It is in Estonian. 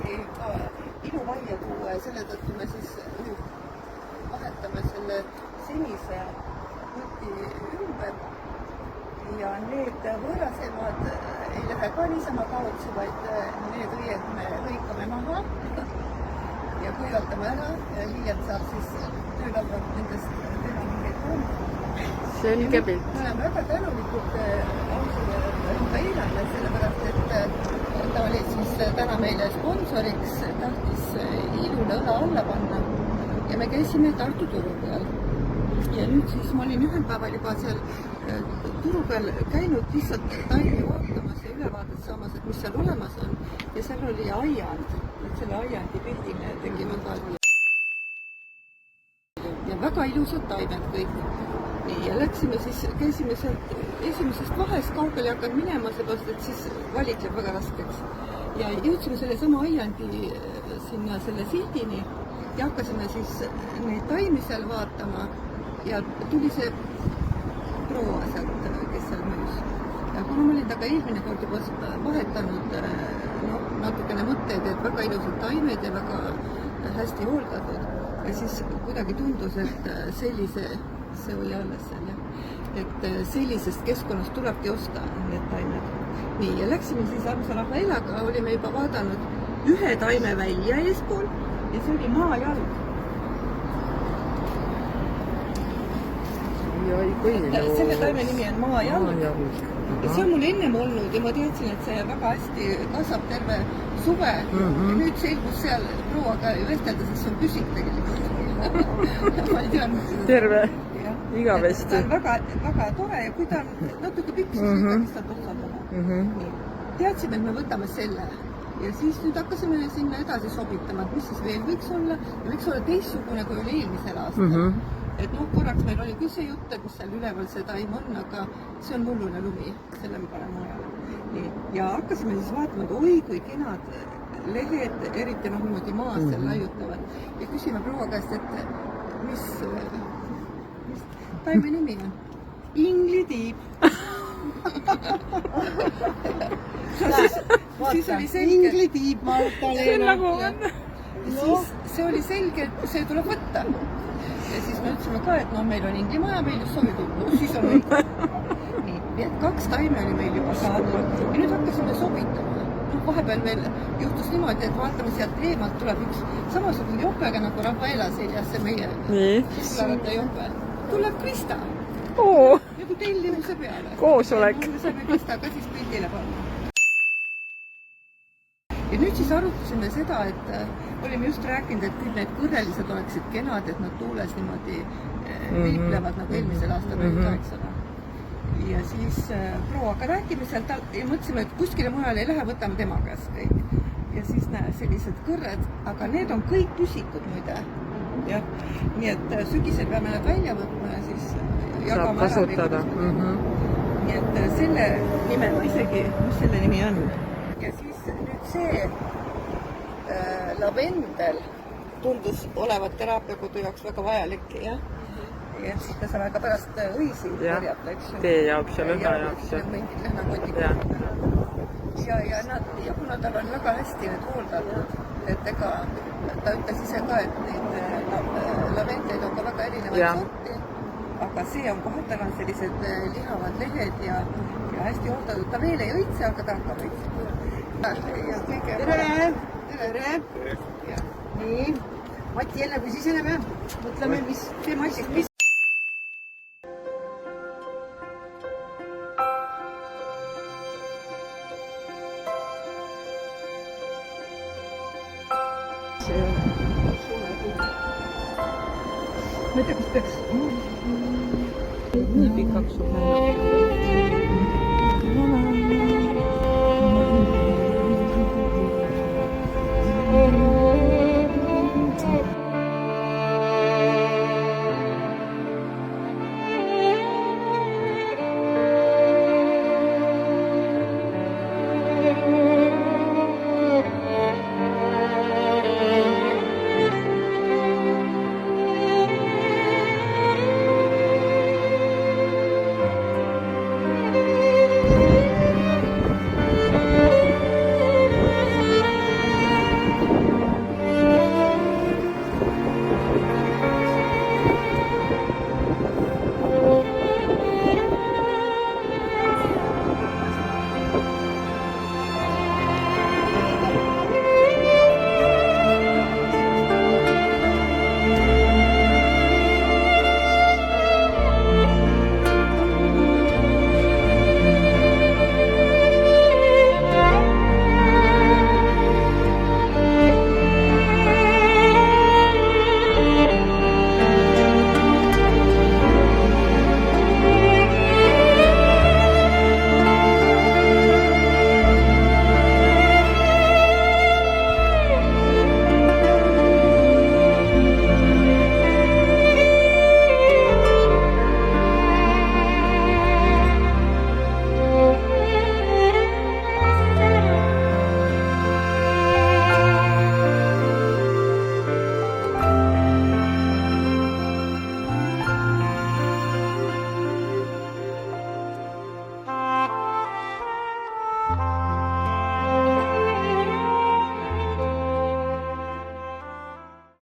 kuidagi ka ilumajja tuua ja selle tõttu me siis vahetame selle senise võti ümber. Ja need võõrasemad ei lähe ka niisama kaotsi, vaid need õied me lõikame maha ja kuivatame ära ja hiljem saab siis töölaudad nendest teha mingeid hoone. Selge pilt. Me oleme väga tänulikud Rafaelale, sellepärast et ta oli siis täna meile sponsoriks, tahtis Ilule õla alla panna ja me käisime Tartu turu peal. Ja nüüd siis ma olin ühel päeval juba seal turu peal käinud lihtsalt taimi vaatamas ja ülevaadet saamas, et mis seal olemas on. Ja seal oli aiand, et selle aiandi pildi me tegime ka. Ja väga ilusad taimed kõik. Nii, ja läksime siis, käisime sealt esimesest vahest kaugele ja hakanud minema, seepärast, et siis valikleb väga raskeks. Ja jõudsime selle sama aiandi sinna selle sildini ja hakkasime siis neid taimi seal vaatama. Ja tuli see proua sealt, kes seal müüs. Ja kuna ma olin taga eelmine kord juba vahetanud natukene mõtteid, et väga ilusad taimed ja väga hästi hooldatud. Ja siis kuidagi tundus, et see oli alles seal, et sellisest keskkonnast tulebki osta need taimed. Nii, ja läksime siis armsa Rafaelaga, olime juba vaadanud ühe taime välja eespool ja see oli maajalg. Selle taime nimi on maajalg. Ja see on mul ennem olnud ja ma teadsin, et see väga hästi kasvab terve suve. Ja nüüd selgus seal prouaga vestelda, sest see on püsik tegelikult. Ma ei teadnud seda. Terve, igavesti. Ta on väga tore ja kui ta on natuke pikk, siis ikkagi saab otsaldama. Teadsime, et me võtame selle. Ja siis nüüd hakkasime sinna edasi sobitama, et mis siis veel võiks olla. Ja võiks olla teistsugune, kui oli eelmisel aastal. Et korraks meil oli küll see jutt, et mis seal üleval see taim on, aga see on mullune lumi, selle me paneme mujale. Ja hakkasime siis vaatama, et oi, kui kenad lehed, eriti niimoodi maas seal laiutavad. Ja küsime proua käest, et mis taime nimi on? Inglitiib. Siis oli selge. Inglitiib, Magdalena. See oli selge, et see tuleb võtta. Ja siis me ütlesime ka, et meil on Inglimaja, meil just sobitub, siis on õige. Nii, et 2 taime oli meil juba saadud ja nüüd hakkasime sobitama. Vahepeal veel juhtus niimoodi, et vaatame sealt eemalt tuleb üks samasugune jopega nagu Rafaela seljas, see meie kuularata jope. Tuleb Krista. Nagu tellimuse peale. Koosolek. Me saime Krista ka siis pildile panna. Ja nüüd siis arutasime seda, et olime just rääkinud, et kõik need kõrrelised oleksid kenad, et nad tuules niimoodi viiplevad nagu eelmisel aastal olid 8. Ja siis prouaga räägime sealt ja mõtlesime, et kuskile mujale ei lähe, võtame tema käest kõik. Ja siis sellised kõrred, aga need on kõik püsikud muide. Ja, nii et sügisel peame nad välja võtma ja siis saab kasutada. Nii et selle nime ma isegi, mis selle nimi on. Ja siis nüüd see lavendel tundus olevat teraapiakodu jaoks väga vajalik, jah. Ja siis ta saame ka pärast õisi korjata, eks. Tee jaoks ja lõhna jaoks. Mingid lõhnakotikid. Ja kuna tal on väga hästi need hooldatud, et ega ta ütles ise ka, et neid lavendeid on ka väga erinevaid sorti, aga see on kohe, tal on sellised lihavad lehed ja hästi hooldatud. Ta veel ei õitse, aga ta hakkab õitsema. Tere! Tere! Nii, Mati jälle kui siseneme, mõtleme, mis teeme asjast, mis. Ma ei tea, kas peaks nii pikaks sulle.